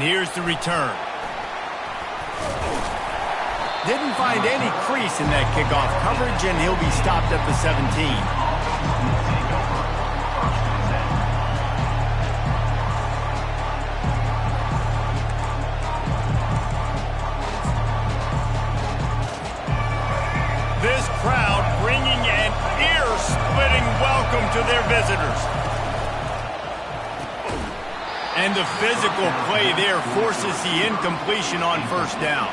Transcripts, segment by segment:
here's the return. Didn't find any crease in that kickoff coverage, and he'll be stopped at the 17. This crowd bringing an ear-splitting welcome to their visitors. And the physical play there forces the incompletion on first down.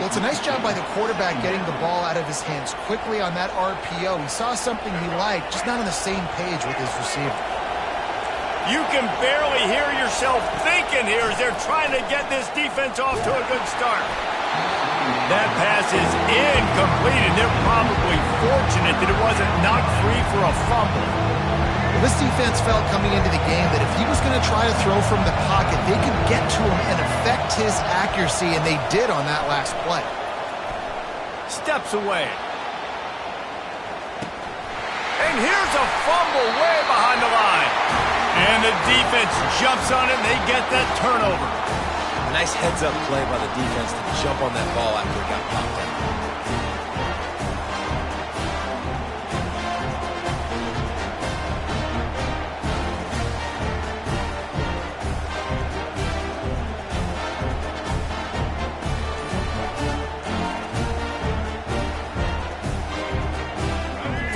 Well, it's a nice job by the quarterback getting the ball out of his hands quickly on that RPO. He saw something he liked, just not on the same page with his receiver. You can barely hear yourself thinking here as they're trying to get this defense off to a good start. That pass is incomplete, and they're probably fortunate that it wasn't knocked free for a fumble. Well, this defense felt coming into the game that if he was going to try to throw from the pocket, they could get to him and affect his accuracy, and they did on that last play. Steps away. And here's a fumble way behind the line. And the defense jumps on it, and they get that turnover. Nice heads-up play by the defense to jump on that ball after it got popped out.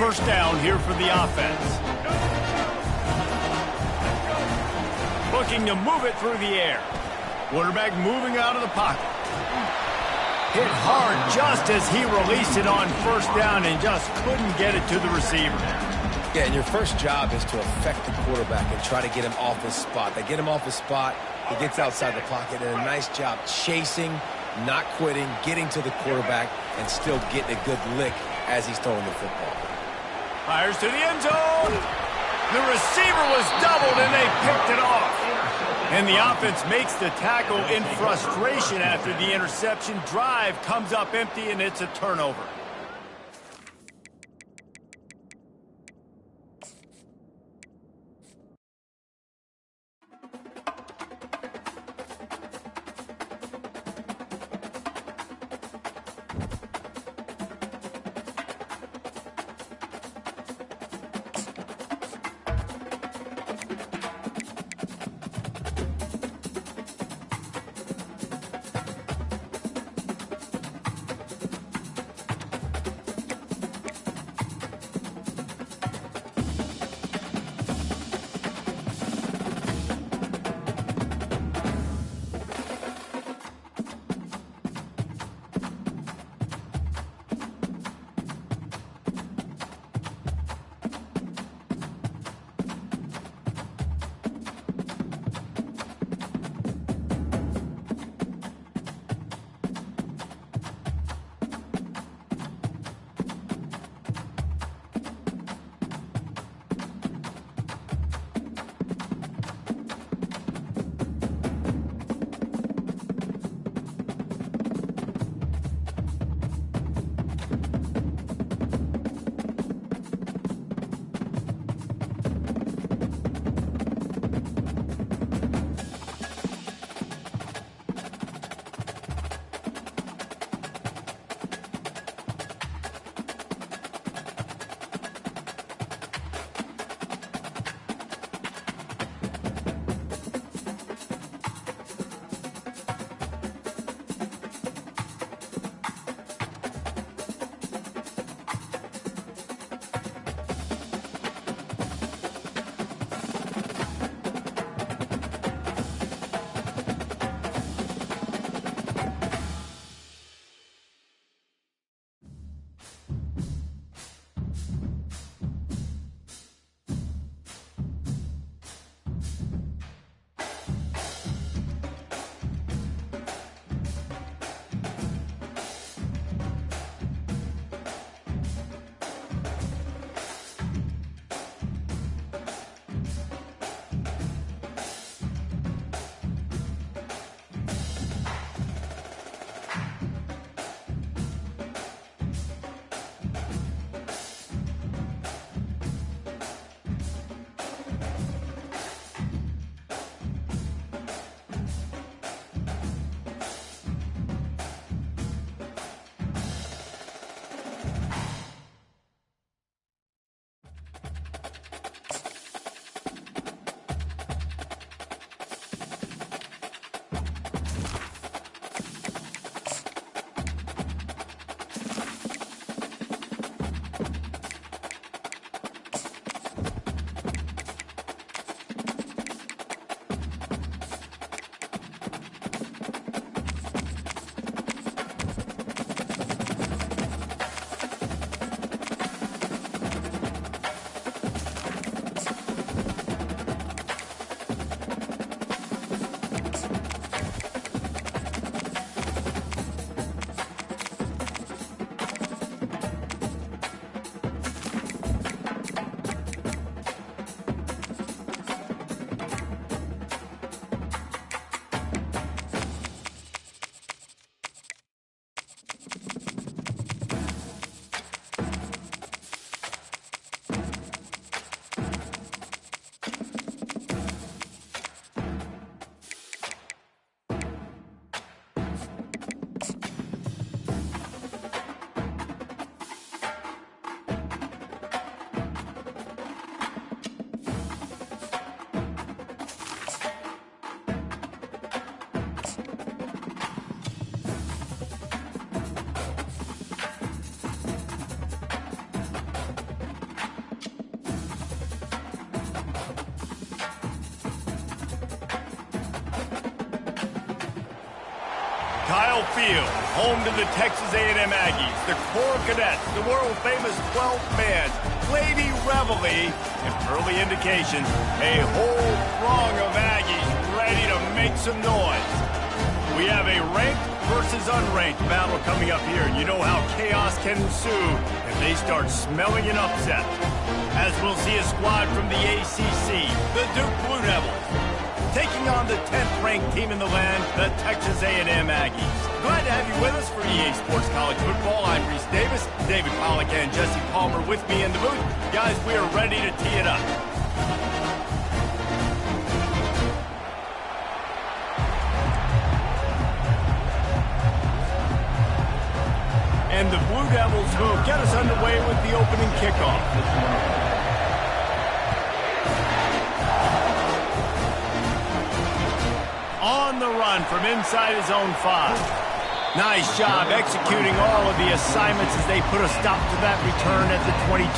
First down here for the offense. Looking to move it through the air. Quarterback moving out of the pocket. Hit hard just as he released it on first down and just couldn't get it to the receiver. Yeah, and your first job is to affect the quarterback and try to get him off his spot. They get him off his spot, he gets outside the pocket, and a nice job chasing, not quitting, getting to the quarterback, and still getting a good lick as he's throwing the football. Fires to the end zone. The receiver was doubled, and they picked it off. And the offense makes the tackle in frustration after the interception. Drive comes up empty, and it's a turnover. Kyle Field, home to the Texas A&M Aggies, the Corps Cadets, the world-famous 12th man, Lady Reveille, and early indications, a whole throng of Aggies ready to make some noise. We have a ranked versus unranked battle coming up here, and you know how chaos can ensue if they start smelling an upset. As we'll see a squad from the ACC, the Duke Blue Devils, taking on the 10th-ranked team in the land, the Texas A&M Aggies. Glad to have you with us for EA Sports College Football. I'm Reese Davis, David Pollack and Jesse Palmer with me in the booth. Guys, we are ready to tee it up. And the Blue Devils will get us underway with the opening kickoff. On the run from inside his own 5. Nice job executing all of the assignments as they put a stop to that return at the 22.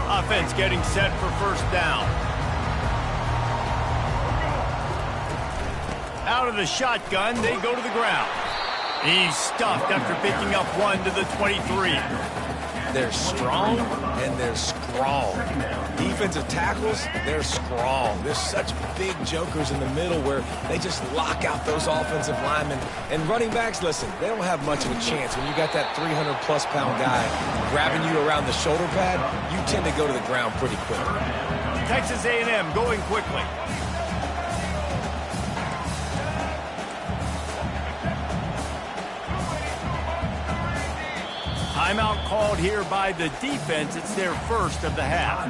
Offense getting set for first down. Out of the shotgun, they go to the ground. He's stuffed after picking up 1 to the 23. They're strong and they're strong. Defensive tackles, they're strong. There's such big jokers in the middle where they just lock out those offensive linemen. And running backs, listen, they don't have much of a chance. When you got that 300-plus pound guy grabbing you around the shoulder pad, you tend to go to the ground pretty quickly. Texas A&M going quickly. Timeout called here by the defense. It's their first of the half.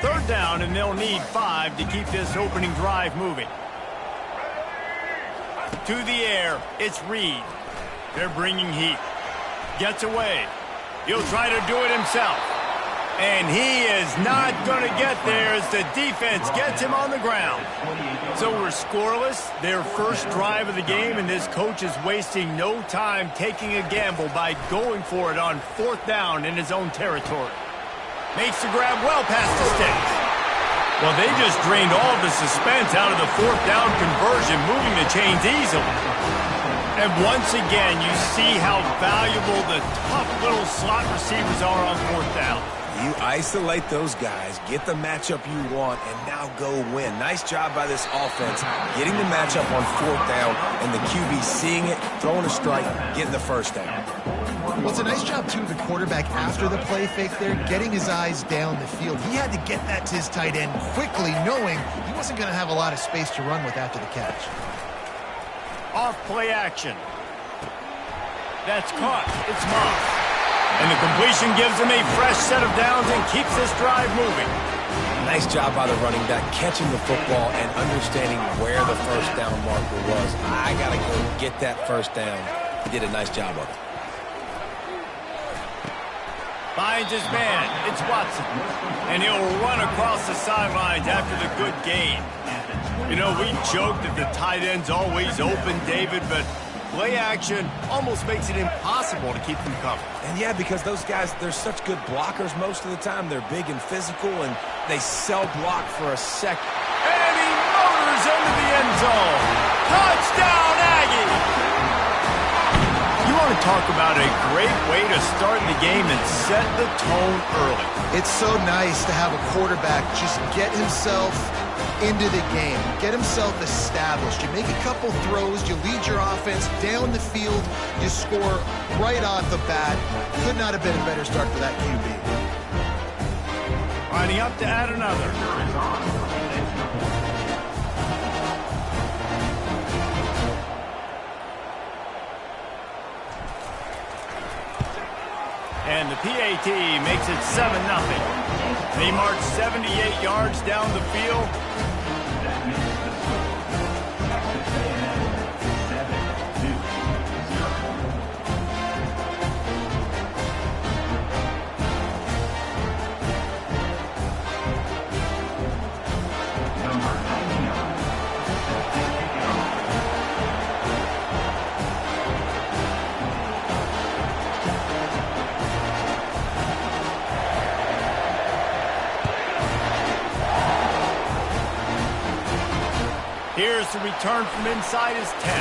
Third down, and they'll need 5 to keep this opening drive moving. To the air, it's Reed. They're bringing heat. Gets away. He'll try to do it himself. And he is not going to get there as the defense gets him on the ground. So we're scoreless, their first drive of the game, and this coach is wasting no time taking a gamble by going for it on 4th down in his own territory. Makes the grab well past the sticks. Well, they just drained all of the suspense out of the 4th down conversion, moving the chains easily. And once again, you see how valuable the tough little slot receivers are on 4th down. You isolate those guys, get the matchup you want, and now go win. Nice job by this offense, getting the matchup on 4th down, and the QB seeing it, throwing a strike, getting the first down. Well, it's a nice job, too, the quarterback after the play fake there, getting his eyes down the field. He had to get that to his tight end quickly, knowing he wasn't going to have a lot of space to run with after the catch. Off play action. That's caught. It's Moss. And the completion gives him a fresh set of downs and keeps this drive moving. Nice job by the running back catching the football and understanding where the first down marker was. I got to go get that first down. He did a nice job of it. Finds his man. It's Watson. And he'll run across the sidelines after the good gain. You know, we joke that the tight end's always open, David, but play action almost makes it impossible to keep them covered. And yeah, because those guys, they're such good blockers most of the time. They're big and physical, and they sell block for a second. And he motors into the end zone. Touchdown, Aggie! You want to talk about a great way to start the game and set the tone early. It's so nice to have a quarterback just get himself into the game, get himself established. You make a couple throws, you lead your offense down the field, you score right off the bat. Could not have been a better start for that QB. Lining up to add another. And the PAT makes it 7-0. They march 78 yards down the field. Here's the return from inside his 10.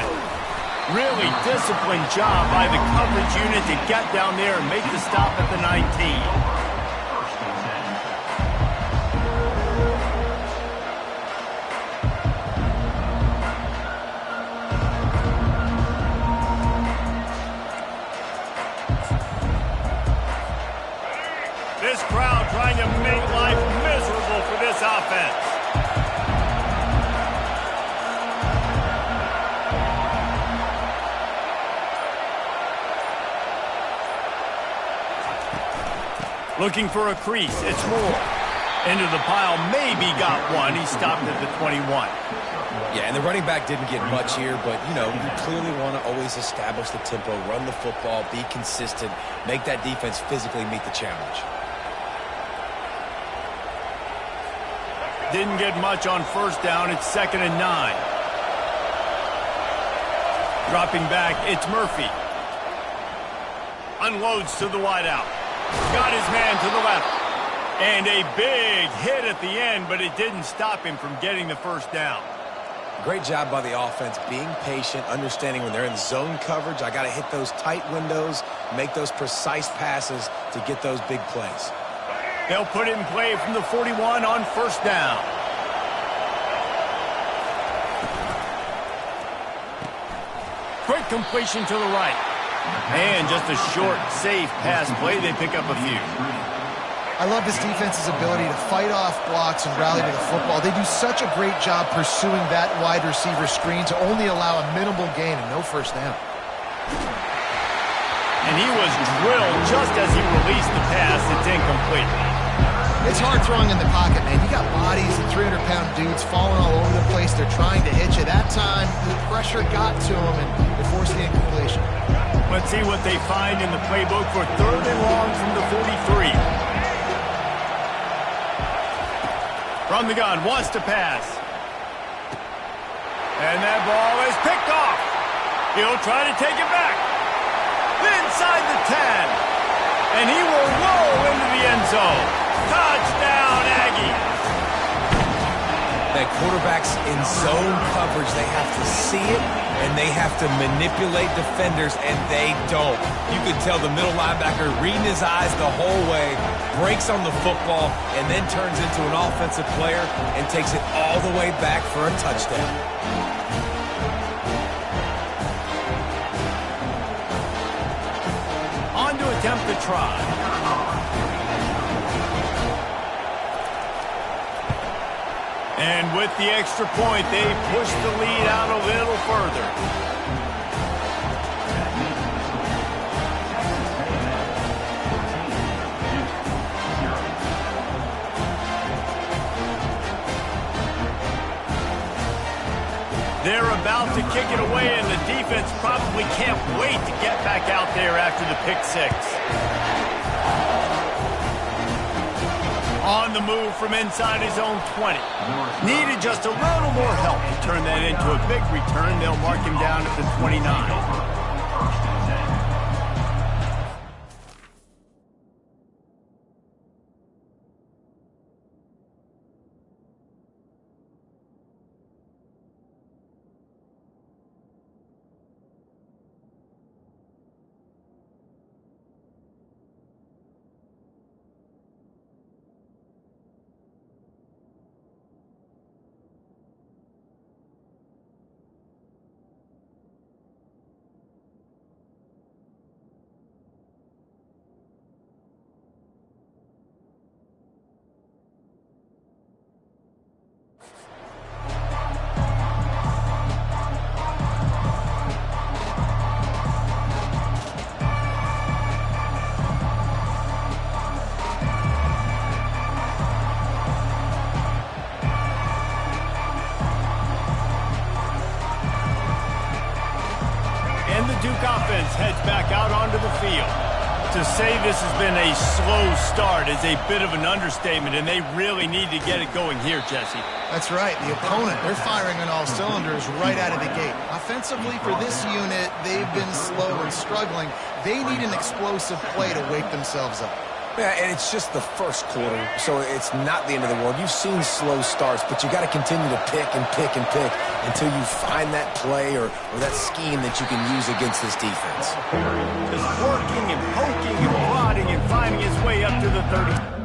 Really disciplined job by the coverage unit to get down there and make the stop at the 19. This crowd trying to make life miserable for this offense. Looking for a crease. It's Moore. Into the pile. Maybe got one. He stopped at the 21. Yeah, and the running back didn't get much here, but, you know, you clearly want to always establish the tempo, run the football, be consistent, make that defense physically meet the challenge. Didn't get much on first down. It's 2nd and 9. Dropping back, it's Murphy. Unloads to the wideout. Got his man to the left. And a big hit at the end, but it didn't stop him from getting the first down. Great job by the offense, being patient, understanding when they're in zone coverage, I got to hit those tight windows, make those precise passes to get those big plays. They'll put it in play from the 41 on first down. Quick completion to the right. And just a short, safe pass play. They pick up a few. I love this defense's ability to fight off blocks and rally to the football. They do such a great job pursuing that wide receiver screen to only allow a minimal gain and no first down. And he was drilled just as he released the pass. It's incomplete. It's hard throwing in the pocket, man. You got bodies and 300-pound dudes falling all over the place. They're trying to hit you. That time, the pressure got to them, and they forced the incompletion. Let's see what they find in the playbook for 3rd and long from the 43. From the gun, wants to pass. And that ball is picked off. He'll try to take it back. Inside the 10. And he will roll into the end zone. Touchdown, Aggies! That quarterbacks in zone coverage, they have to see it, and they have to manipulate defenders, and they don't. You could tell the middle linebacker reading his eyes the whole way, breaks on the football, and then turns into an offensive player and takes it all the way back for a touchdown. On to attempt the try. And with the extra point, they push the lead out a little further. They're about to kick it away, and the defense probably can't wait to get back out there after the pick six. On the move from inside his own 20. Needed just a little more help to turn that into a big return. They'll mark him down at the 29. Offense heads back out onto the field. To say this has been a slow start is a bit of an understatement, and they really need to get it going here, Jesse. That's right. The opponent, they're firing on all cylinders right out of the gate. Offensively, for this unit, they've been slow and struggling. They need an explosive play to wake themselves up. Yeah, and it's just the first quarter, so it's not the end of the world. You've seen slow starts, but you got to continue to pick and pick and pick until you find that play or that scheme that you can use against this defense. Just working and poking and prodding and finding his way up to the 30.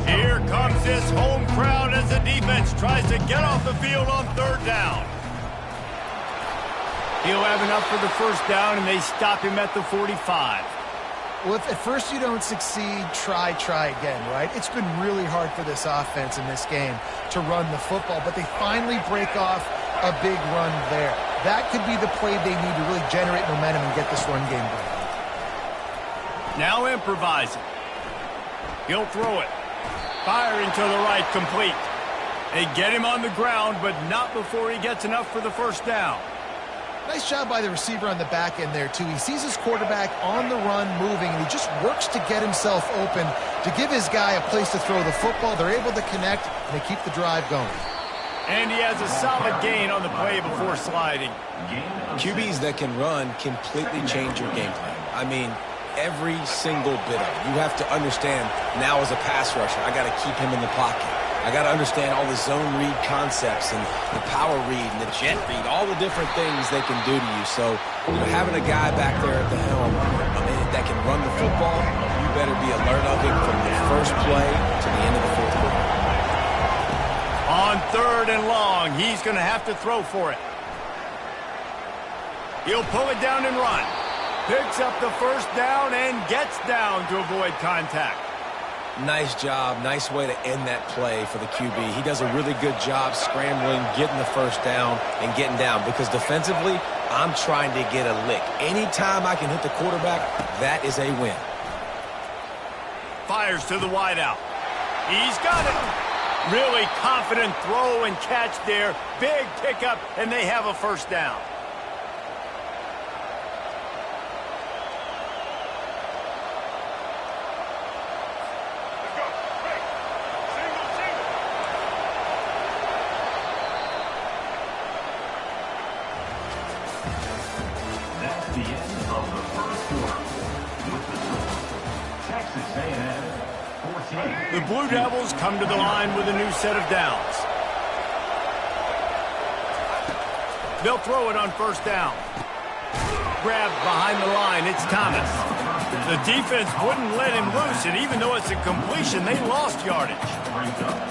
Here comes this home crowd as the defense tries to get off the field on third down. He'll have enough for the first down, and they stop him at the 45. Well, if at first you don't succeed, try again, right? It's been really hard for this offense in this game to run the football, but they finally break off a big run there. That could be the play they need to really generate momentum and get this run game going. Now improvising. He'll throw it. Firing to the right, complete. They get him on the ground, but not before he gets enough for the first down. Nice job by the receiver on the back end there, too. He sees his quarterback on the run moving, and he just works to get himself open to give his guy a place to throw the football. They're able to connect, and they keep the drive going. And he has a solid gain on the play before sliding. QBs that can run completely change your game plan. I mean, every single bit of it. You have to understand, now as a pass rusher, I got to keep him in the pocket. I got to understand all the zone read concepts and the power read and the jet read, all the different things they can do to you. So, having a guy back there at the helm that can run the football, you better be alert of him from the first play to the end of the fourth quarter. On third and long, he's going to have to throw for it. He'll pull it down and run. Picks up the first down and gets down to avoid contact. Nice job. Nice way to end that play for the QB. He does a really good job scrambling, getting the first down, and getting down. Because defensively, I'm trying to get a lick. Anytime I can hit the quarterback, that is a win. Fires to the wideout. He's got it. Really confident throw and catch there. Big pickup, and they have a first down. That's the end of the first quarter. With the score, Texas A&M 14. The Blue Devils come to the line with a new set of downs. They'll throw it on first down. Grabbed behind the line, it's Thomas. The defense wouldn't let him loose, and even though it's a completion, they lost yardage.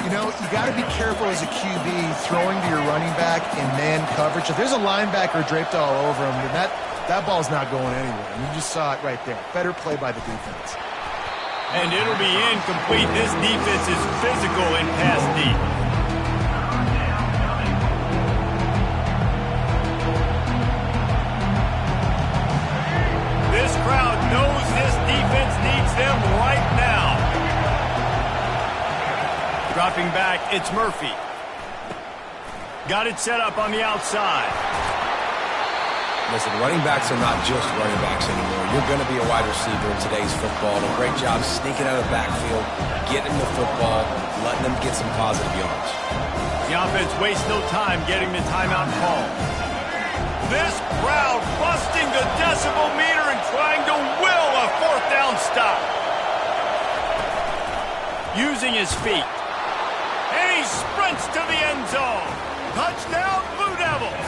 You know, you got to be careful as a QB throwing to your running back in man coverage. If there's a linebacker draped all over him, then that ball's not going anywhere. And you just saw it right there. Better play by the defense. And it'll be incomplete. This defense is physical and pass deep. This crowd knows this defense needs them right now. Dropping back, it's Murphy. Got it set up on the outside. Listen, running backs are not just running backs anymore. You're going to be a wide receiver in today's football. And a great job sneaking out of the backfield, getting the football, letting them get some positive yards. The offense wastes no time getting the timeout call. This crowd busting the decibel meter and trying to will a fourth down stop. Using his feet. And he sprints to the end zone. Touchdown, Blue Devils.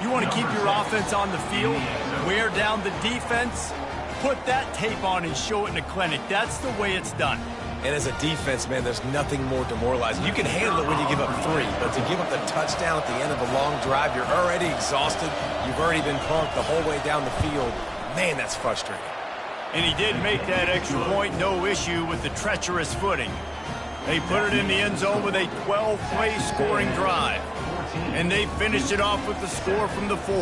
You want to keep your offense on the field, wear down the defense, put that tape on and show it in a clinic. That's the way it's done. And as a defense, man, there's nothing more demoralizing. You can handle it when you give up 3, but to give up the touchdown at the end of a long drive, you're already exhausted. You've already been punked the whole way down the field. Man, that's frustrating. And he did make that extra point, no issue with the treacherous footing. They put it in the end zone with a 12-play scoring drive. And they finished it off with the score from the 4.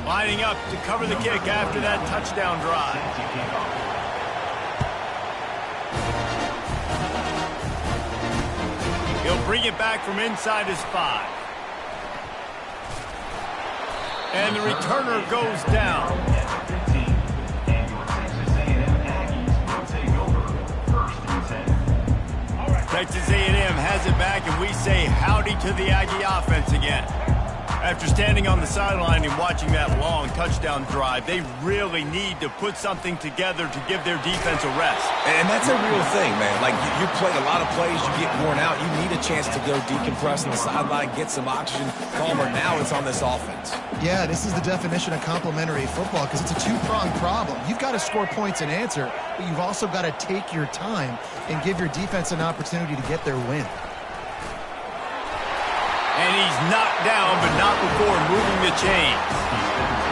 Lining up to cover the kick after that touchdown drive. He'll bring it back from inside his 5. And the returner goes down. Texas A&M has it back, and we say howdy to the Aggie offense again. After standing on the sideline and watching that long touchdown drive, they really need to put something together to give their defense a rest. And that's a real thing, man. Like, you play a lot of plays, you get worn out. You need a chance to go decompress on the sideline, get some oxygen. Palmer, now it's on this offense. Yeah, this is the definition of complementary football because it's a two-pronged problem. You've got to score points and answer, but you've also got to take your time and give your defense an opportunity to get their win. And he's knocked down, but not before moving the chains.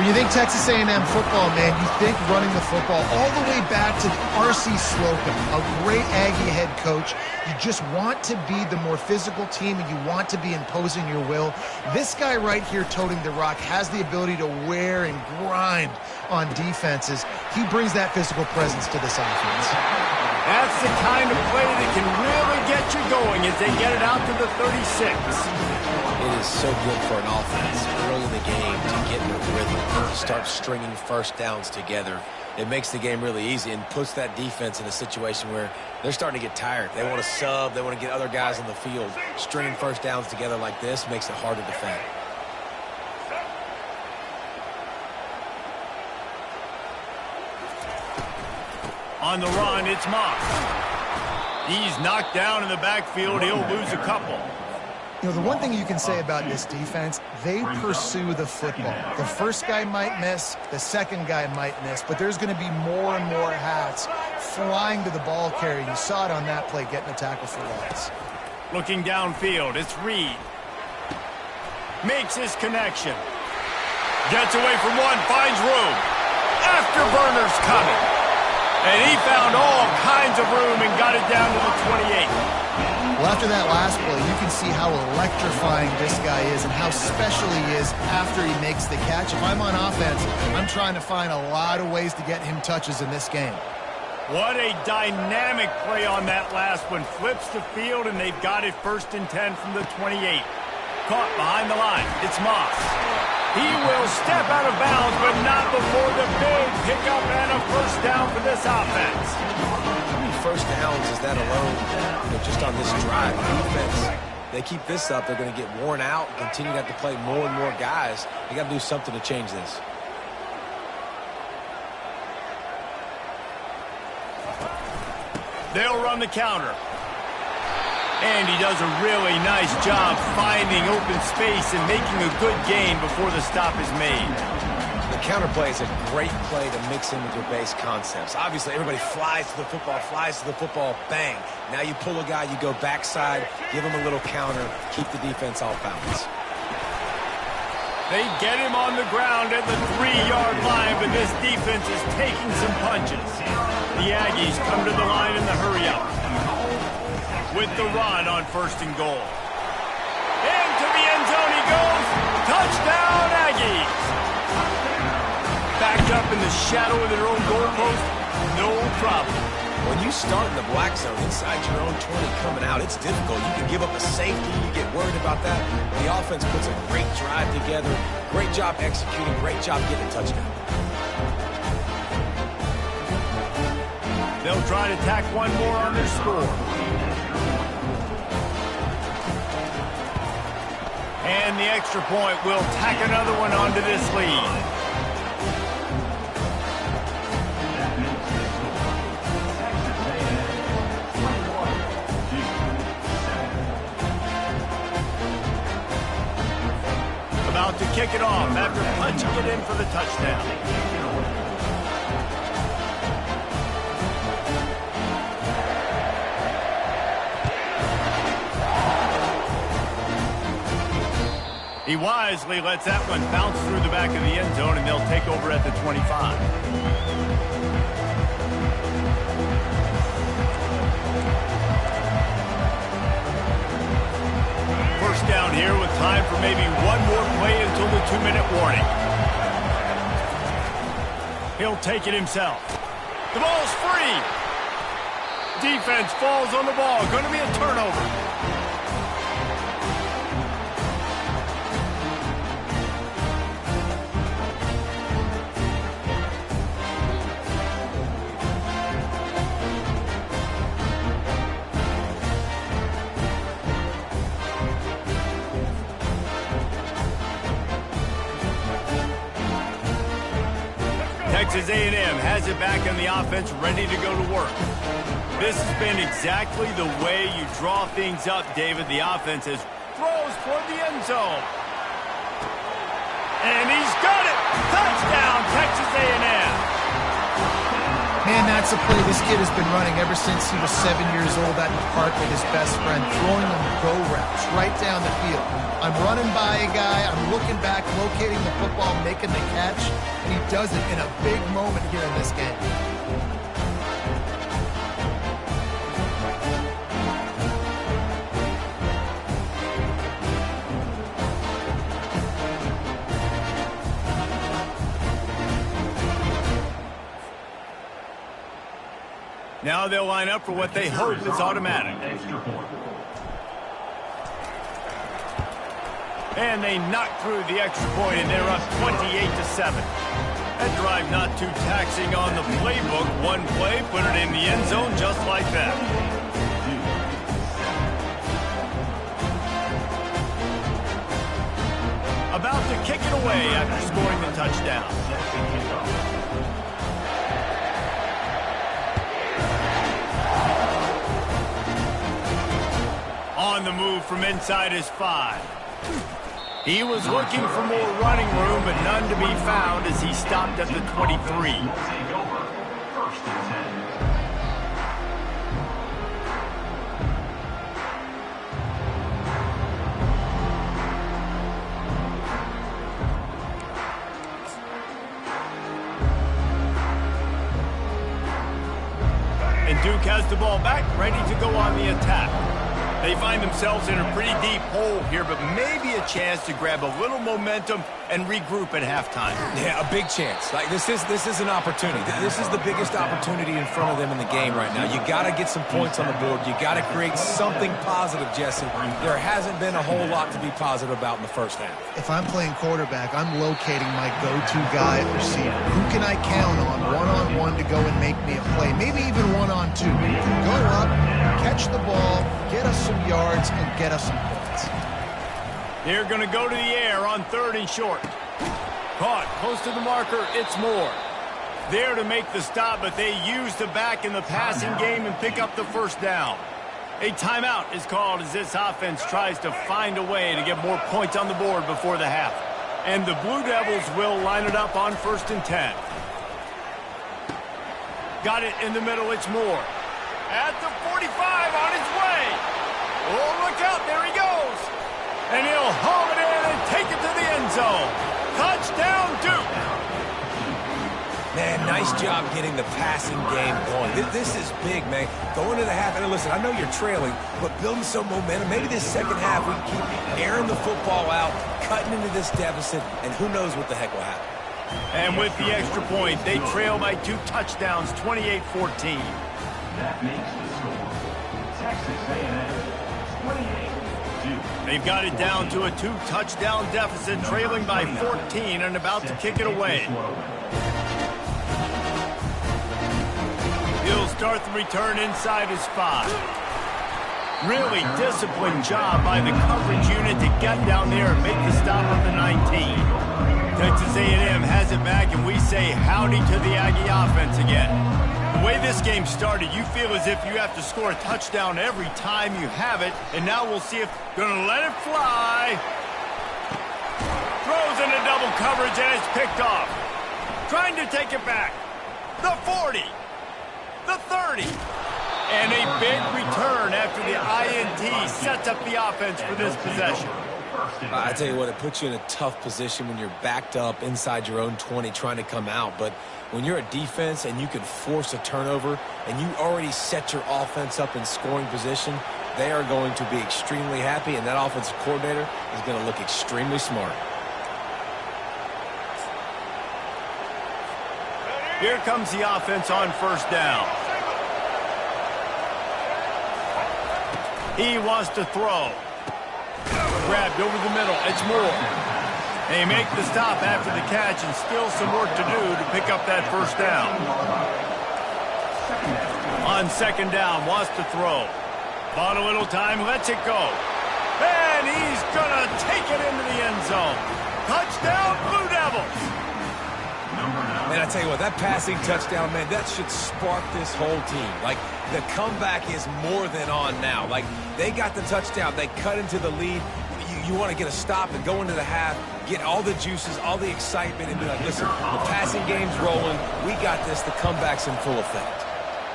When you think Texas A&M football, man, you think running the football all the way back to R.C. Slocum, a great Aggie head coach. You just want to be the more physical team, and you want to be imposing your will. This guy right here toting the rock has the ability to wear and grind on defenses. He brings that physical presence to this offense. That's the kind of play that can really get you going as they get it out to the 36. It is so good for an offense early in the game to get in a rhythm, to start stringing first downs together. It makes the game really easy and puts that defense in a situation where they're starting to get tired. They want to sub. They want to get other guys on the field. Stringing first downs together like this makes it hard to defend. On the run, it's Mock. He's knocked down in the backfield. He'll lose a couple. You know, the one thing you can say about this defense, they pursue the football. The first guy might miss, the second guy might miss, but there's going to be more and more hats flying to the ball carrier. You saw it on that play, getting a tackle for loss. Looking downfield, it's Reed. Makes his connection. Gets away from one, finds room. Afterburner's coming. And he found all kinds of room and got it down to the 28. Well, after that last play, you can see how electrifying this guy is and how special he is after he makes the catch. If I'm on offense, I'm trying to find a lot of ways to get him touches in this game. What a dynamic play on that last one. Flips the field, and they've got it 1st and 10 from the 28. Caught behind the line. It's Moss. He will step out of bounds, but not before the big pickup and a 1st down for this offense. How many 1st downs is that alone? Just on this drive, the defense. They keep this up, they're going to get worn out and continue to have to play more and more guys. They got to do something to change this. They'll run the counter. And he does a really nice job finding open space and making a good gain before the stop is made. The counter play is a great play to mix in with your base concepts. Obviously, everybody flies to the football, bang. Now you pull a guy, you go backside, give him a little counter, keep the defense off balance. They get him on the ground at the 3-yard line, but this defense is taking some punches. The Aggies come to the line in the hurry-up. With the run on 1st and goal. Into the end zone he goes. Touchdown, Aggies. Backed up in the shadow of their own goalpost, no problem. When you start in the black zone inside your own 20 coming out, it's difficult. You can give up a safety. You get worried about that. The offense puts a great drive together. Great job executing. Great job getting a touchdown. They'll try to tack one more on their score. And the extra point will tack another one onto this lead. About to kick it off after punching it in for the touchdown. He wisely lets that one bounce through the back of the end zone, and they'll take over at the 25. First down here with time for maybe one more play until the 2-minute warning. He'll take it himself. The ball's free. Defense falls on the ball. Going to be a turnover. Texas A&M has it back on the offense, ready to go to work. This has been exactly the way you draw things up, David. The offense throws toward the end zone. And he's got it! Touchdown, Texas A&M! Man, that's a play this kid has been running ever since he was 7 years old at the park with his best friend, throwing them go routes right down the field. I'm running by a guy, I'm looking back, locating the football, making the catch, and he does it in a big moment here in this game. Now they'll line up for what they hope is automatic. And they knock through the extra point, and they're up 28-7. That drive not too taxing on the playbook. One play, put it in the end zone just like that. About to kick it away after scoring the touchdown. On the move from inside his 5. He was looking for more running room, but none to be found as he stopped at the 23. And Duke has the ball back, ready to go on the attack. They find themselves in a pretty deep hole here, but maybe a chance to grab a little momentum and regroup at halftime. Yeah, a big chance. Like this is an opportunity. This is the biggest opportunity in front of them in the game right now. You got to get some points on the board. You got to create something positive, Jesse. There hasn't been a whole lot to be positive about in the first half. If I'm playing quarterback, I'm locating my go-to guy at receiver. Who can I count on one-on-one to go and make me a play? Maybe even one-on-two. Go up, catch the ball, get us some yards, and get us some points. They're going to go to the air on 3rd and short. Caught close to the marker. It's Moore. There to make the stop, but they use the back in the passing game and pick up the first down. A timeout is called as this offense tries to find a way to get more points on the board before the half. And the Blue Devils will line it up on 1st and 10. Got it in the middle. It's Moore. At the 45 on his way. Oh, look out. There he goes. And he'll haul it in and take it to the end zone. Touchdown, Duke. Man, nice job getting the passing game going. This is big, man. Going to the half, and listen, I know you're trailing, but building some momentum. Maybe this second half we keep airing the football out, cutting into this deficit, and who knows what the heck will happen. And with the extra point, they trail by 2 touchdowns, 28-14. That makes the score Texas A&M 28-2. They've got it down to a 2-touchdown deficit, trailing by 14 and about to kick it away. He'll start the return inside his 5. Really disciplined job by the coverage unit to get down there and make the stop at the 19. Texas A&M has it back, and we say howdy to the Aggie offense again. The way this game started, you feel as if you have to score a touchdown every time you have it, and now we'll see if they're going to let it fly. Throws into double coverage, and it's picked off. Trying to take it back. The 40. The 30. And a big return after the INT sets up the offense for this possession. I tell you what, it puts you in a tough position when you're backed up inside your own 20 trying to come out. But when you're a defense and you can force a turnover and you already set your offense up in scoring position, they are going to be extremely happy, and that offensive coordinator is going to look extremely smart. Here comes the offense on 1st down. He wants to throw. Grabbed over the middle. It's Moore. They make the stop after the catch, and still some work to do to pick up that 1st down. On 2nd down, wants to throw. Bought a little time, lets it go. And he's going to take it into the end zone. Touchdown, Blue Devils. Man, I tell you what, that passing touchdown, man, that should spark this whole team. Like, the comeback is more than on now. Like, they got the touchdown. They cut into the lead. You want to get a stop and go into the half, get all the juices, all the excitement, and be like, listen, the passing game's rolling. We got this. The comeback's in full effect.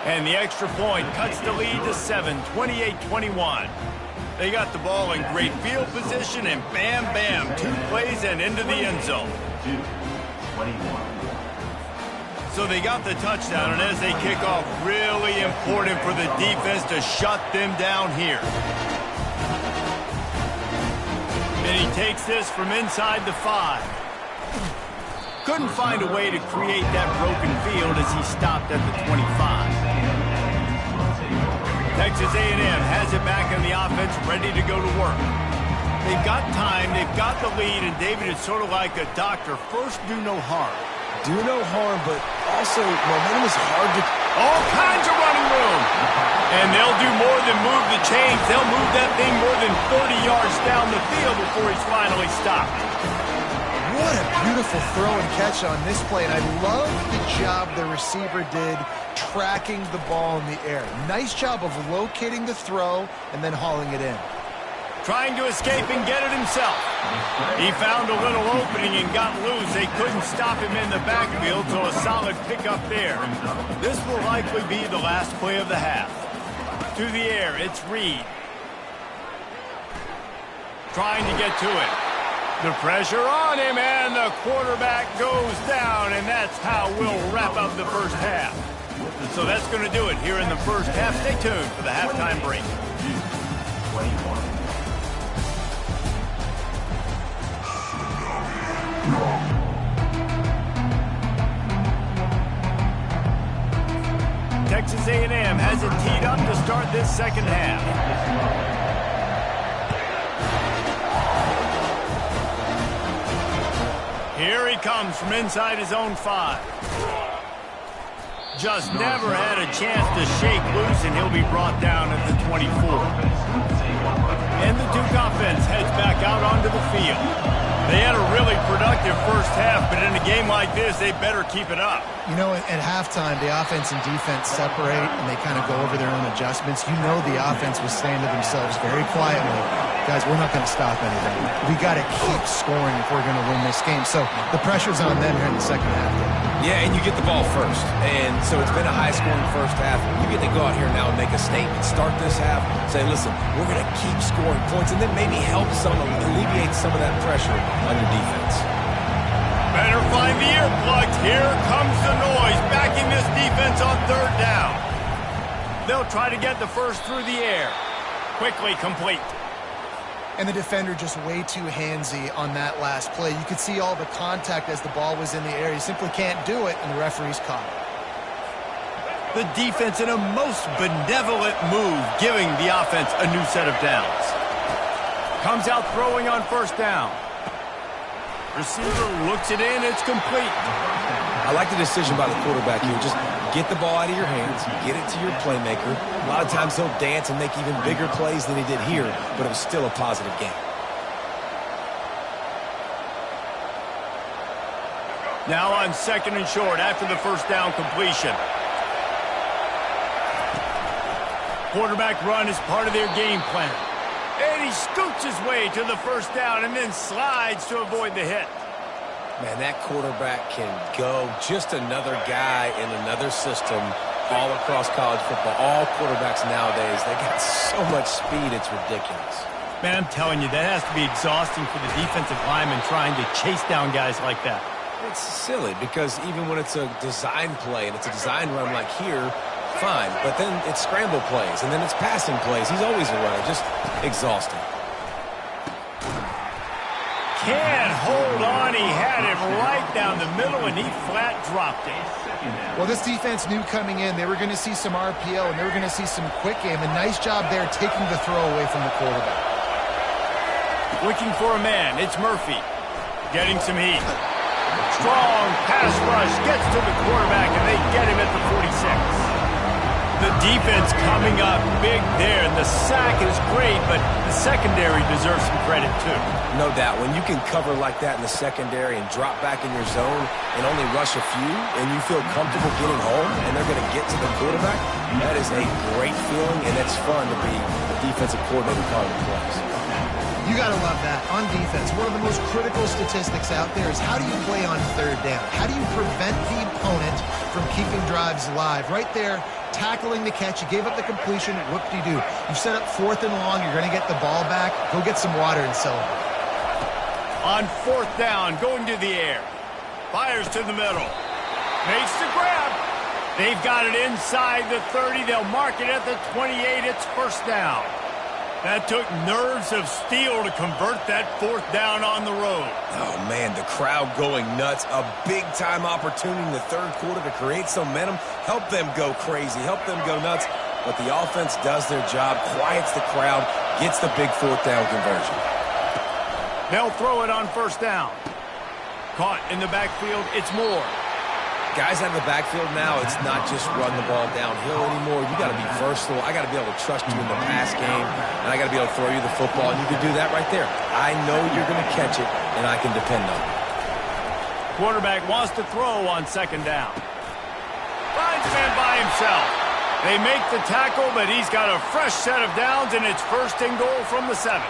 And the extra point cuts the lead to 7, 28-21. They got the ball in great field position, and bam, bam, 2 plays and into the end zone. 21. So they got the touchdown, and as they kick off, really important for the defense to shut them down here. And he takes this from inside the 5. Couldn't find a way to create that broken field as he stopped at the 25. Texas A&M has it back in the offense, ready to go to work. They've got time, they've got the lead, and David is sort of like a doctor. First, do no harm. Do no harm, but also momentum is hard to... All kinds of running room. And they'll do more than move the chains. They'll move that thing more than 30 yards down the field before he's finally stopped. What a beautiful throw and catch on this play. And I love the job the receiver did tracking the ball in the air. Nice job of locating the throw and then hauling it in. Trying to escape and get it himself. He found a little opening and got loose. They couldn't stop him in the backfield, so a solid pickup there. This will likely be the last play of the half. To the air, it's Reed. Trying to get to it. The pressure on him, and the quarterback goes down, and that's how we'll wrap up the first half. So that's going to do it here in the first half. Stay tuned for the halftime break. 21. has it teed up to start this second half. Here he comes from inside his own 5. Just never had a chance to shake loose, and he'll be brought down at the 24. And the Duke offense heads back out onto the field. They had a really productive first half, but in a game like this, they better keep it up. You know, at halftime, the offense and defense separate, and they kind of go over their own adjustments. You know the offense was saying to themselves very quietly, guys, we're not going to stop anything. We got to keep scoring if we're going to win this game. So the pressure's on them here in the second half. Yeah, and you get the ball first. And so it's been a high-scoring first half. You get to go out here now and make a statement. Start this half, say, listen, we're going to keep scoring points, and then maybe help alleviate some of that pressure on your defense. Better find the earplugs. Here comes the noise, backing this defense on third down. They'll try to get the first through the air. Quickly complete. And the defender just way too handsy on that last play. You could see all the contact as the ball was in the air. He simply can't do it, and the referee's caught it. The defense in a most benevolent move, giving the offense a new set of downs. Comes out throwing on first down. Receiver looks it in. It's complete. I like the decision by the quarterback here. Just get the ball out of your hands, get it to your playmaker. A lot of times he'll dance and make even bigger plays than he did here, but it was still a positive game. Now on second and short after the first down completion. Quarterback run is part of their game plan. And he scoots his way to the first down and then slides to avoid the hit. Man, that quarterback can go. Just another guy in another system all across college football. All quarterbacks nowadays, they got so much speed, it's ridiculous. Man, I'm telling you, that has to be exhausting for the defensive lineman trying to chase down guys like that. It's silly because even when it's a design play and it's a design run like here, fine. But then it's scramble plays and then it's passing plays. He's always a runner. Just exhausting. Can't hold on. He had it right down the middle, and he flat dropped it. Well, this defense knew coming in they were going to see some RPO, and they were going to see some quick game. A nice job there taking the throw away from the quarterback. Looking for a man. It's Murphy. Getting some heat. Strong pass rush. Gets to the quarterback, and they get him at the 46. The defense coming up big there, and the sack is great, but the secondary deserves some credit too. No doubt. When you can cover like that in the secondary and drop back in your zone and only rush a few, and you feel comfortable getting home, and they're going to get to the quarterback, that is a great feeling, and it's fun to be a defensive coordinator calling the plays. You got to love that. On defense, one of the most critical statistics out there is how do you play on third down? How do you prevent the opponent from keeping drives live? Right there, tackling the catch. You gave up the completion. Whoop-de-doo. You set up fourth and long. You're going to get the ball back. Go get some water and celebrate. On fourth down, going to the air. Fires to the middle. Makes the grab. They've got it inside the 30. They'll mark it at the 28. It's first down. That took nerves of steel to convert that fourth down on the road. Oh, man, the crowd going nuts. A big-time opportunity in the third quarter to create some momentum. Help them go crazy. Help them go nuts. But the offense does their job, quiets the crowd, gets the big fourth down conversion. They'll throw it on first down. Caught in the backfield. It's Moore. Guys out of the backfield now, it's not just run the ball downhill anymore. You got to be versatile. I got to be able to trust you in the pass game, and I got to be able to throw you the football, and you can do that right there. I know you're going to catch it, and I can depend on it. Quarterback wants to throw on second down. Finds a man by himself. They make the tackle, but he's got a fresh set of downs, and it's first and goal from the 7.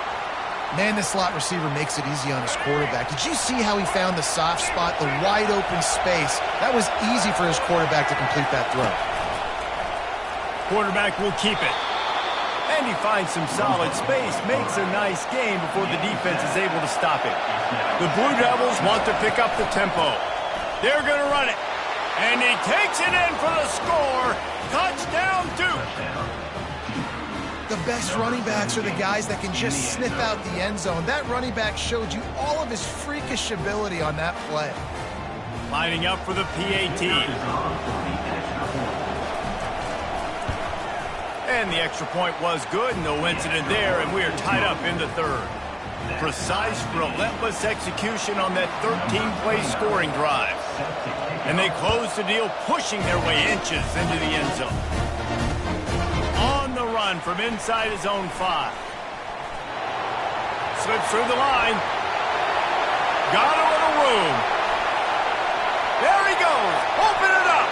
Man, the slot receiver makes it easy on his quarterback. Did you see how he found the soft spot, the wide open space? That was easy for his quarterback to complete that throw. Quarterback will keep it. And he finds some solid space, makes a nice game before the defense is able to stop it. The Blue Devils want to pick up the tempo. They're going to run it. And he takes it in for the score. Touchdown, Duke. The best running backs are the guys that can just sniff out the end zone. That running back showed you all of his freakish ability on that play. Lining up for the PAT. And the extra point was good. No incident there, and we are tied up in the third. Precise, relentless execution on that 13-play scoring drive. And they close the deal, pushing their way inches into the end zone. On the run from inside his own 5. Slips through the line. Got a little room. There he goes. Open it up.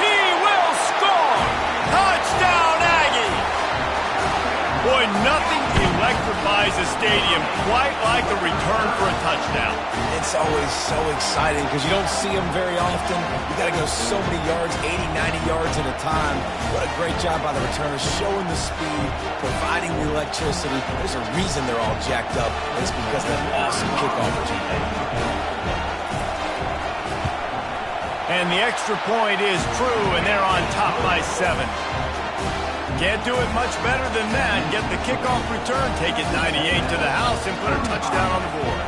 He will score. Touchdown, Aggie. Boy, nothing electrifies a stadium quite like a return for a touchdown. It's always so exciting because you don't see them very often. You got to go so many yards, 80, 90 yards at a time. What a great job by the returners, showing the speed, providing the electricity. There's a reason they're all jacked up, and it's because of that awesome kickoff return. And the extra point is true, and they're on top by 7. Can't do it much better than that. Get the kickoff return, take it 98 to the house, and put a touchdown on the board.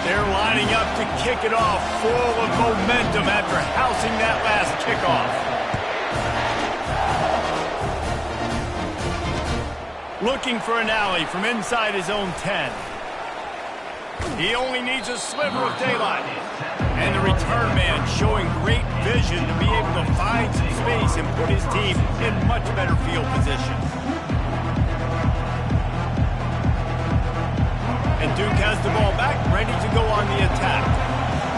They're lining up to kick it off, full of momentum after housing that last kickoff. Looking for an alley from inside his own 10. He only needs a sliver of daylight. And the return man showing great vision to be able to find some space and put his team in much better field position. And Duke has the ball back, ready to go on the attack.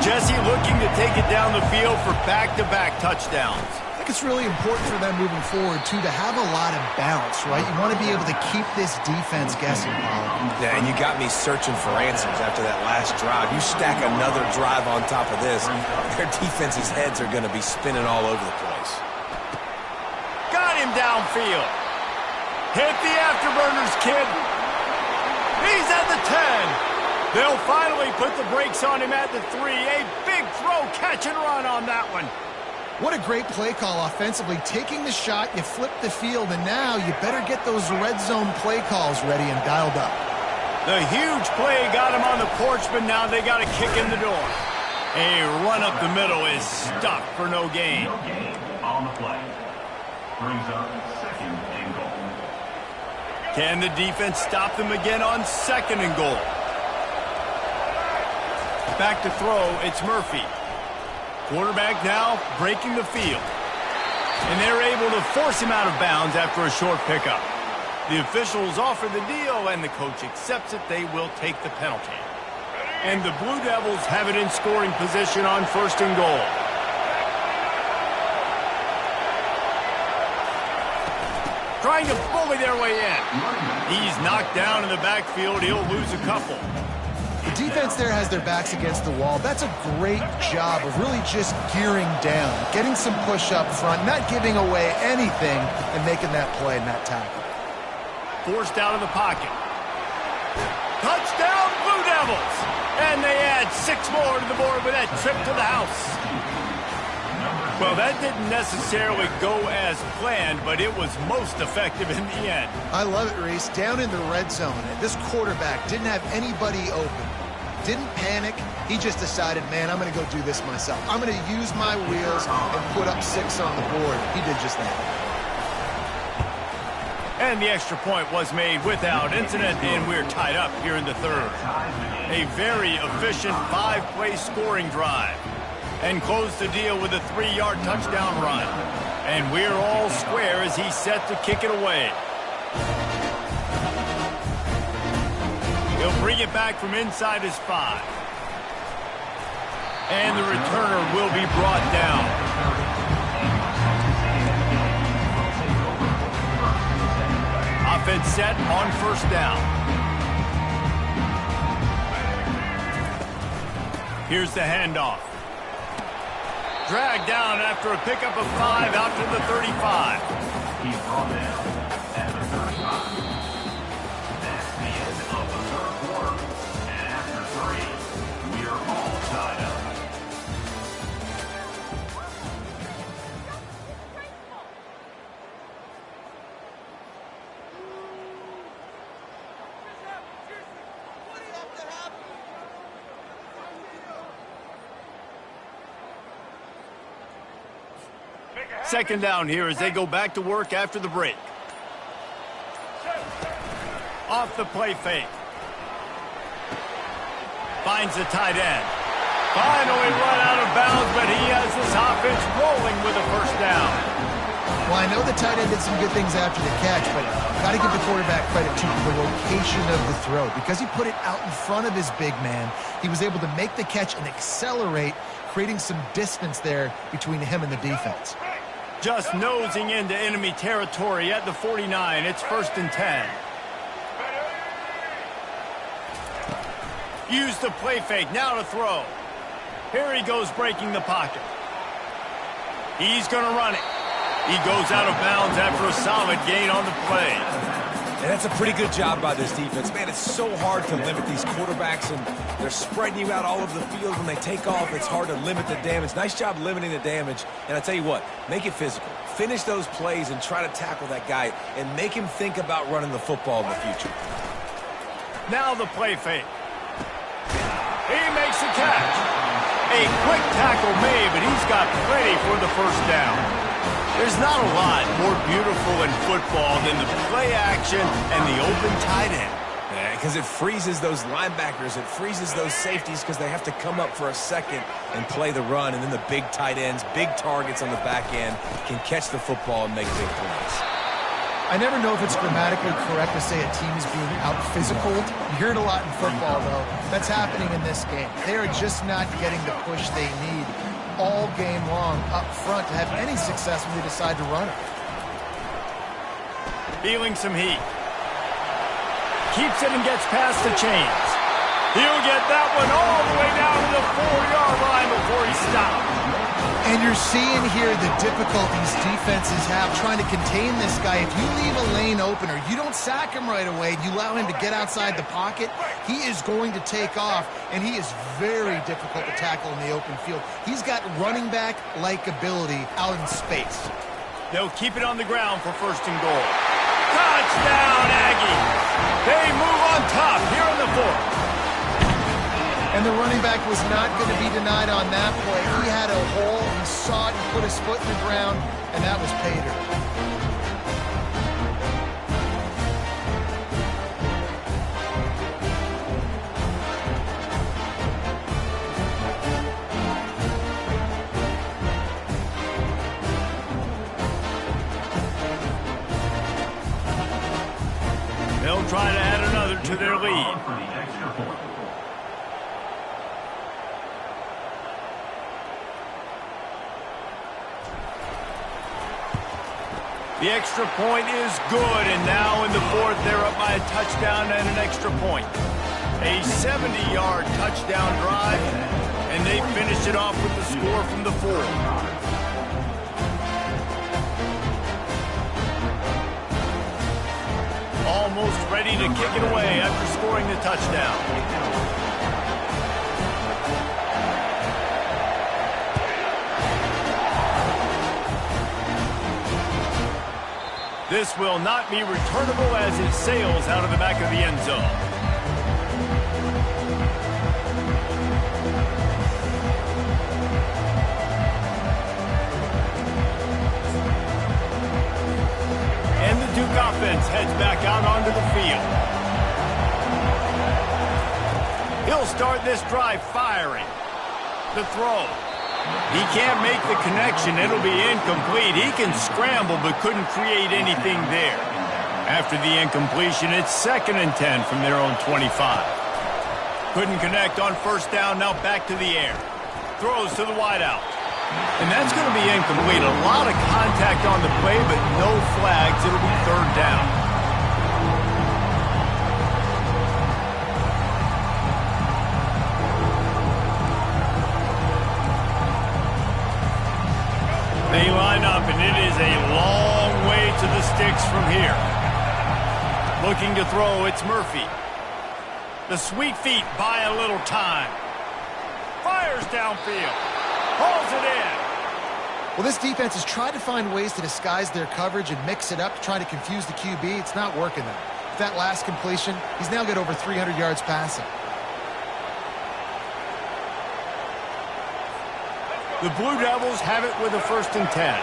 Jesse looking to take it down the field for back-to-back touchdowns. I think it's really important for them moving forward, too, to have a lot of bounce, right? You want to be able to keep this defense guessing, Pollock. Yeah, and you got me searching for answers after that last drive. You stack another drive on top of this, their defense's heads are going to be spinning all over the place. Got him downfield. Hit the afterburners, kid. He's at the 10. They'll finally put the brakes on him at the 3. A big throw, catch and run on that one. What a great play call offensively. Taking the shot, you flip the field, and now you better get those red zone play calls ready and dialed up. The huge play got him on the porch, but now they got a kick in the door. A run up the middle is stuck for no gain. No gain on the play. Brings up 2nd and goal. Can the defense stop them again on 2nd and goal? Back to throw, it's Murphy. Quarterback now breaking the field. And they're able to force him out of bounds after a short pickup. The officials offer the deal, and the coach accepts it. They will take the penalty. And the Blue Devils have it in scoring position on 1st and goal. Trying to bully their way in. He's knocked down in the backfield. He'll lose a couple. The defense there has their backs against the wall. That's a great job of really just gearing down, getting some push up front, not giving away anything, and making that play and that tackle. Forced out of the pocket. Touchdown, Blue Devils! And they add 6 more to the board with that trip to the house. Well, that didn't necessarily go as planned, but it was most effective in the end. I love it, Reese. Down in the red zone, this quarterback didn't have anybody open. Didn't panic. He just decided, man, I'm going to go do this myself. I'm going to use my wheels and put up 6 on the board. He did just that. And the extra point was made without incident, and we're tied up here in the third. A very efficient 5-play scoring drive. And close the deal with a 3-yard touchdown run. And we're all square as he's set to kick it away. He'll bring it back from inside his 5. And the returner will be brought down. Offense set on 1st down. Here's the handoff. Dragged down after a pickup of 5 out to the 35. He's brought down at the 35. That's the end of the 3rd quarter. And after 3, we are all tied up. Second down here as they go back to work after the break. Off the play fake. Finds the tight end. Finally run out of bounds, but he has this offense rolling with a first down. Well, I know the tight end did some good things after the catch, but got to give the quarterback credit to the location of the throw. Because he put it out in front of his big man, he was able to make the catch and accelerate, creating some distance there between him and the defense. Just nosing into enemy territory at the 49. It's 1st and 10. Use the play fake. Now to throw. Here he goes breaking the pocket. He's going to run it. He goes out of bounds after a solid gain on the play. And that's a pretty good job by this defense. Man, it's so hard to limit these quarterbacks, and they're spreading you out all over the field. When they take off, it's hard to limit the damage. Nice job limiting the damage. And I tell you what, make it physical. Finish those plays and try to tackle that guy and make him think about running the football in the future. Now the play fake. He makes the catch. A quick tackle made, but he's got plenty for the first down. There's not a lot more beautiful in football than the play action and the open tight end. Yeah, because it freezes those linebackers. It freezes those safeties because they have to come up for a second and play the run. And then the big tight ends, big targets on the back end can catch the football and make big plays. I never know if it's grammatically correct to say a team is being out-physicaled. You hear it a lot in football, though. That's happening in this game. They are just not getting the push they need all game long up front to have any success when they decide to run it. Feeling some heat. Keeps it and gets past the chains. He'll get that one all the way down to the 4-yard line before he stops. And you're seeing here the difficulties defenses have trying to contain this guy. If you leave a lane open or you don't sack him right away, you allow him to get outside the pocket, he is going to take off, and he is very difficult to tackle in the open field. He's got running back-like ability out in space. They'll keep it on the ground for 1st and goal. Touchdown, Aggies! They move on top here in the 4th. And the running back was not going to be denied on that play. He had a hole, he saw it, and put his foot in the ground, and that was pay dirt. They'll try to add another to their lead. The extra point is good, and now in the 4th, they're up by a touchdown and an extra point. A 70-yard touchdown drive, and they finish it off with the score from the 4. Almost ready to kick it away after scoring the touchdown. This will not be returnable as it sails out of the back of the end zone. And the Duke offense heads back out onto the field. He'll start this drive firing. The throw. He can't make the connection. It'll be incomplete. He can scramble but couldn't create anything there. After the incompletion, it's 2nd and 10 from their own 25. Couldn't connect on 1st down. Now back to the air. Throws to the wideout. And that's going to be incomplete. A lot of contact on the play, but no flags. It'll be 3rd down. They line up, and it is a long way to the sticks from here. Looking to throw, it's Murphy. The sweet feet buy a little time. Fires downfield. Hauls it in. Well, this defense has tried to find ways to disguise their coverage and mix it up to try to confuse the QB. It's not working, though. With that last completion, he's now got over 300 yards passing. The Blue Devils have it with a 1st and 10.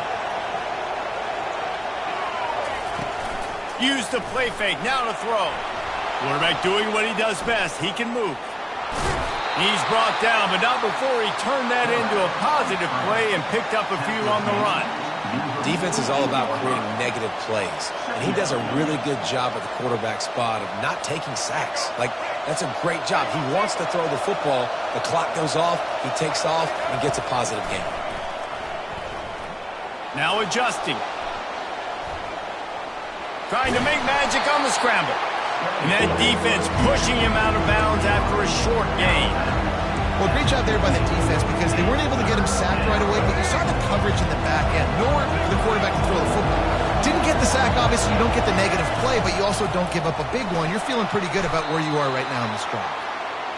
Use the play fake. Now to throw. Quarterback doing what he does best. He can move. He's brought down, but not before he turned that into a positive play and picked up a few on the run. Defense is all about creating negative plays, and he does a really good job at the quarterback spot of not taking sacks. Like, that's a great job. He wants to throw the football. The clock goes off. He takes off and gets a positive gain. Now adjusting. Trying to make magic on the scramble. And that defense pushing him out of bounds after a short gain. Well, great job there by the defense because they weren't able to get him sacked right away, but you saw the coverage in the back end. Nowhere for the quarterback to throw the football. Didn't get the sack, obviously. You don't get the negative play, but you also don't give up a big one. You're feeling pretty good about where you are right now in this drive.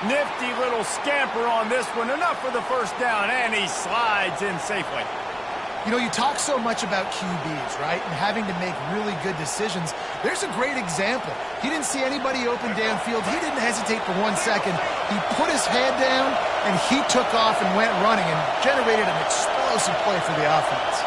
Nifty little scamper on this one. Enough for the first down, and he slides in safely. You know, you talk so much about QBs, right, and having to make really good decisions. There's a great example. He didn't see anybody open downfield. He didn't hesitate for 1 second. He put his head down, and he took off and went running and generated an explosive play for the offense.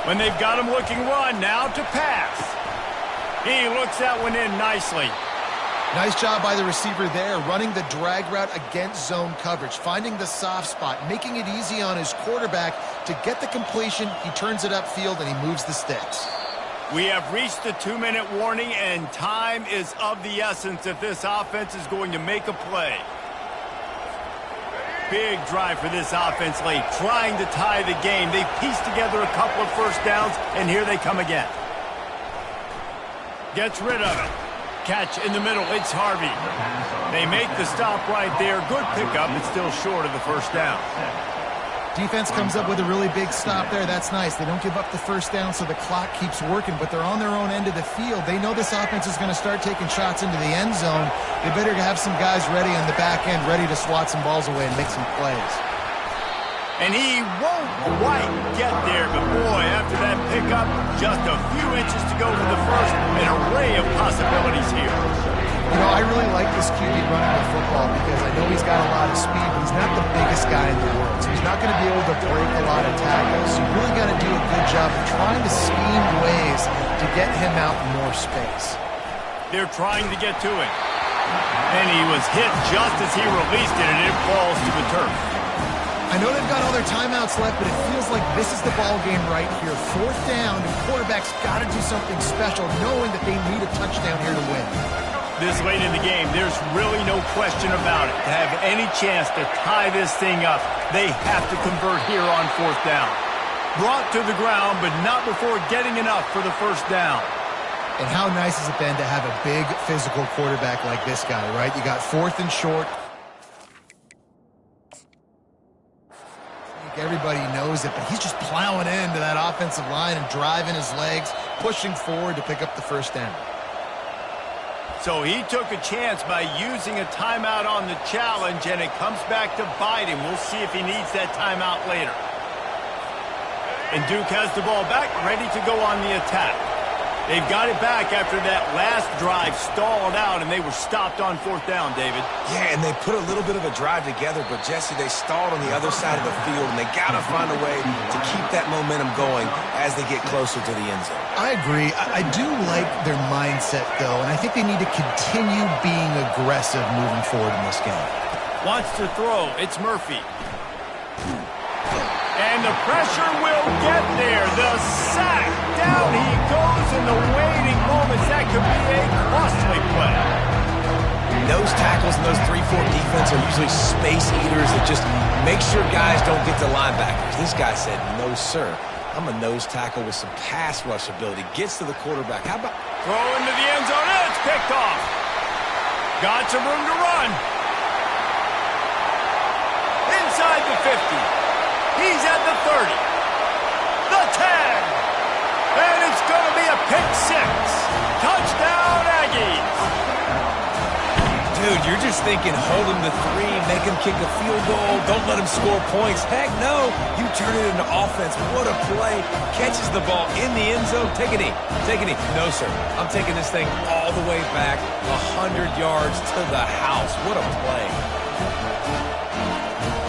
When they've got him looking run, now to pass. He looks that one in nicely. Nice job by the receiver there, running the drag route against zone coverage, finding the soft spot, making it easy on his quarterback to get the completion. He turns it upfield, and he moves the sticks. We have reached the 2-minute warning, and time is of the essence if this offense is going to make a play. Big drive for this offense late, trying to tie the game. They pieced together a couple of first downs, and here they come again. Gets rid of it. Catch in the middle. It's Harvey. They make the stop right there. Good pickup, but still short of the first down. Defense comes up with a really big stop there. That's nice. They don't give up the first down, so the clock keeps working, but they're on their own end of the field. They know this offense is going to start taking shots into the end zone. They better have some guys ready on the back end, ready to swat some balls away and make some plays. And he won't quite get there, but boy, after that pickup, just a few inches to go for the first. An array of possibilities here. You know, I really like this QB running the football because I know he's got a lot of speed, but he's not the biggest guy in the world. So he's not going to be able to break a lot of tackles. So you really got to do a good job of trying to scheme ways to get him out in more space. They're trying to get to it. And he was hit just as he released it, and it falls to the turf. I know they've got all their timeouts left, but it feels like this is the ball game right here. 4th down, and quarterback's got to do something special, knowing that they need a touchdown here to win. This late in the game, there's really no question about it. To have any chance to tie this thing up, they have to convert here on 4th down. Brought to the ground, but not before getting enough for the first down. And how nice has it been to have a big physical quarterback like this guy, right? You got 4th and short. Everybody knows it, but he's just plowing into that offensive line and driving his legs, pushing forward to pick up the first down. So he took a chance by using a timeout on the challenge, and it comes back to bite him. We'll see if he needs that timeout later. And Duke has the ball back, ready to go on the attack. They've got it back after that last drive stalled out, and they were stopped on 4th down, David. Yeah, and they put a little bit of a drive together, but, Jesse, they stalled on the other side of the field, and they got to find a way to keep that momentum going as they get closer to the end zone. I agree. I do like their mindset, though, and I think they need to continue being aggressive moving forward in this game. Wants to throw. It's Murphy. And the pressure will get there. The sack. Down he goes in the waiting moments. That could be a costly play. Nose tackles in those 3-4 defense are usually space eaters that just make sure guys don't get to linebackers. This guy said, no, sir. I'm a nose tackle with some pass rush ability. Gets to the quarterback. How about... Throw into the end zone. And it's picked off. Got some room to run. Inside the 50. He's at the 30. The 10. And it's going to be a pick 6. Touchdown, Aggies. Dude, you're just thinking hold him to 3, make him kick a field goal, don't let him score points. Heck no, you turn it into offense. What a play. Catches the ball in the end zone. Take a knee. Take a knee. No, sir. I'm taking this thing all the way back 100 yards to the house. What a play.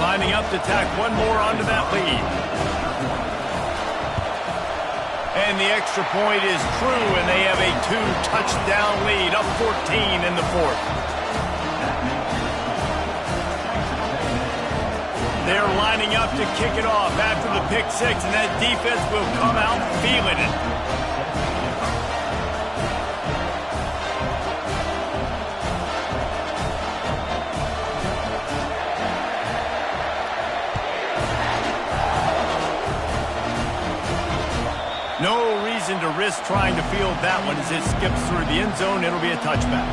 Lining up to tack one more onto that lead. And the extra point is true, and they have a 2-touchdown lead, up 14 in the fourth. They're lining up to kick it off after the pick six, and that defense will come out feeling it. No reason to risk trying to field that one as it skips through the end zone. It'll be a touchback.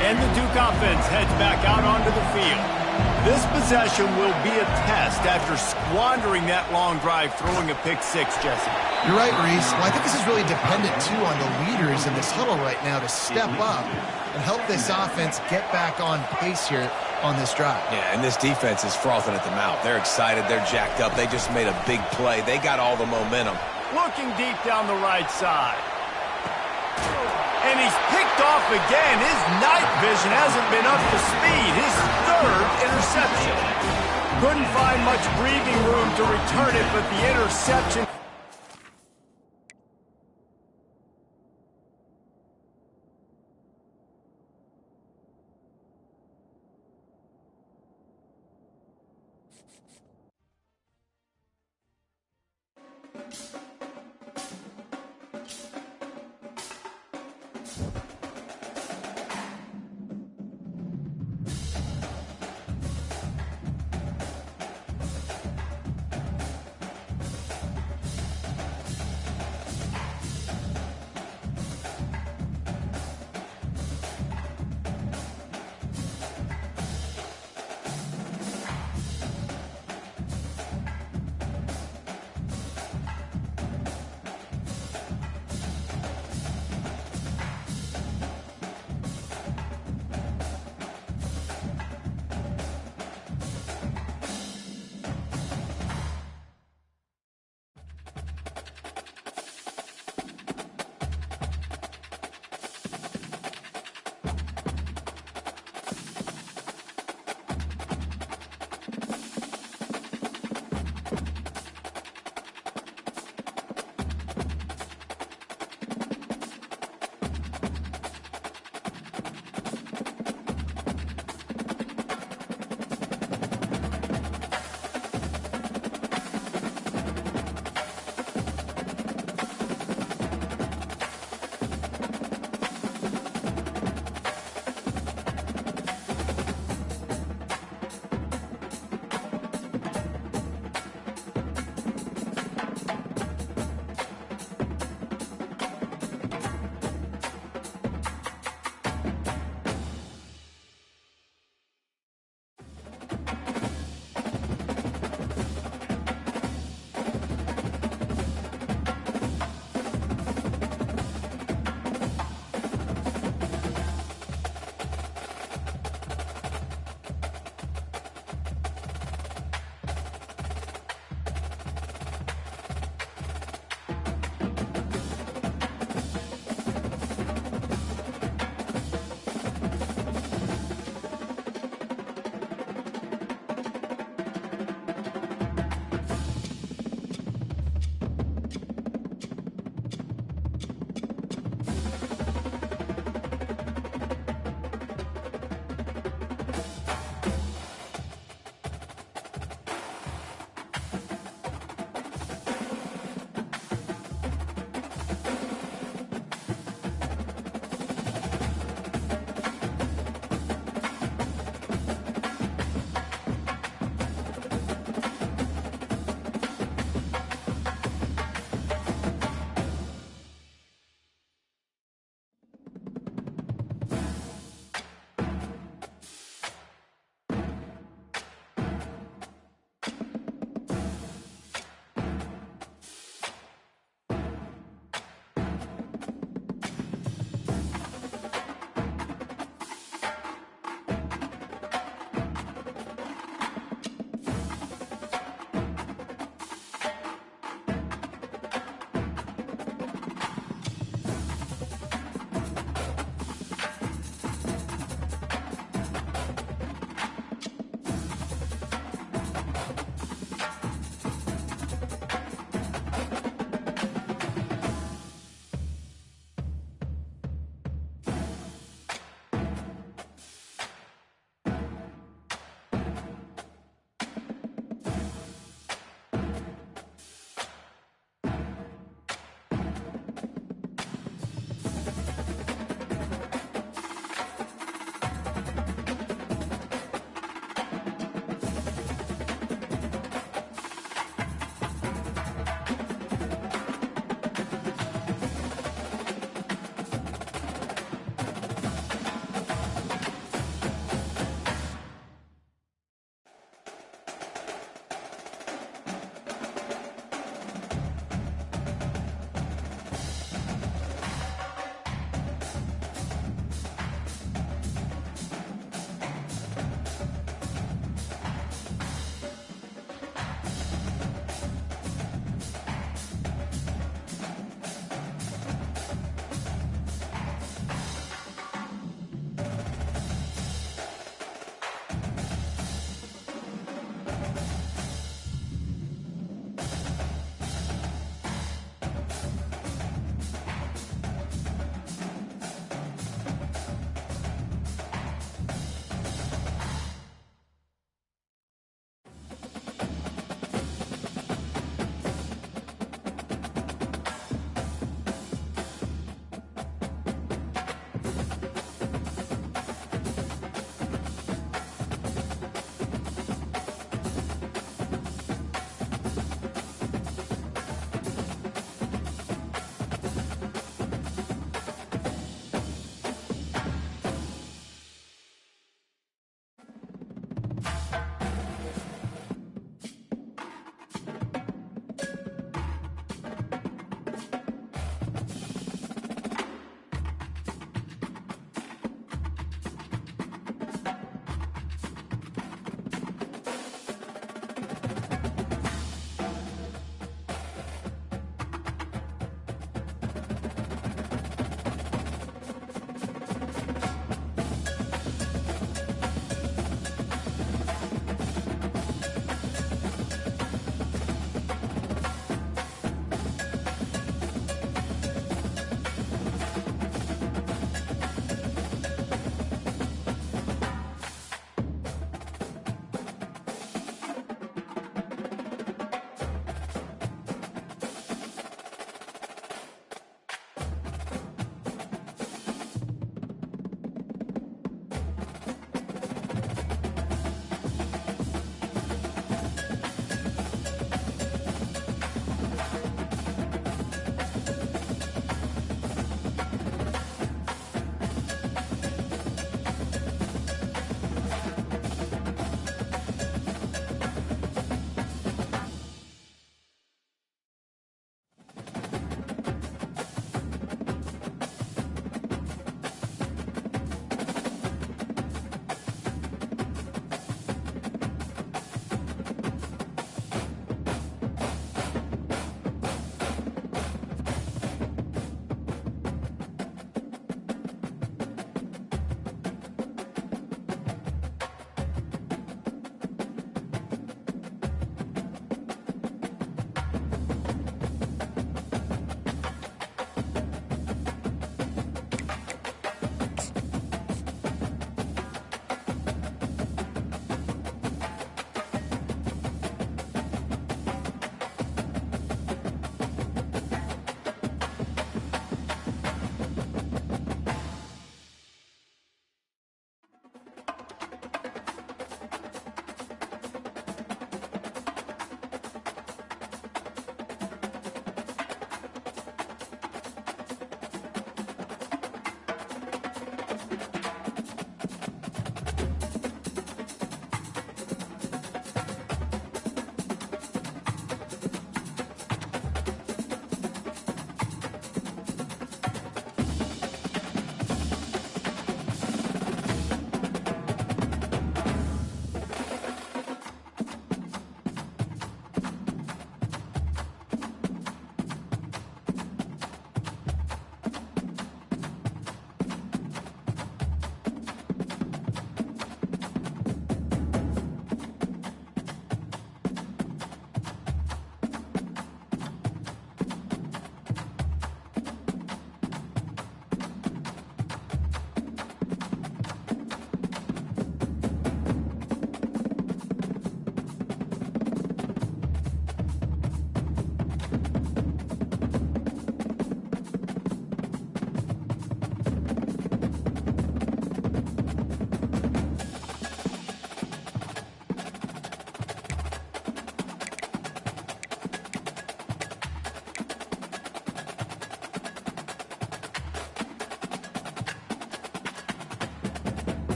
And the Duke offense heads back out onto the field. This possession will be a test after squandering that long drive throwing a pick six, Jesse. You're right, Reese. Well, I think this is really dependent, too, on the leaders in this huddle right now to step up and help this offense get back on pace here on this drive. Yeah, and this defense is frothing at the mouth. They're excited. They're jacked up. They just made a big play. They got all the momentum. Looking deep down the right side. And he's picked off again. His night vision hasn't been up to speed. His third interception. Couldn't find much breathing room to return it, but the interception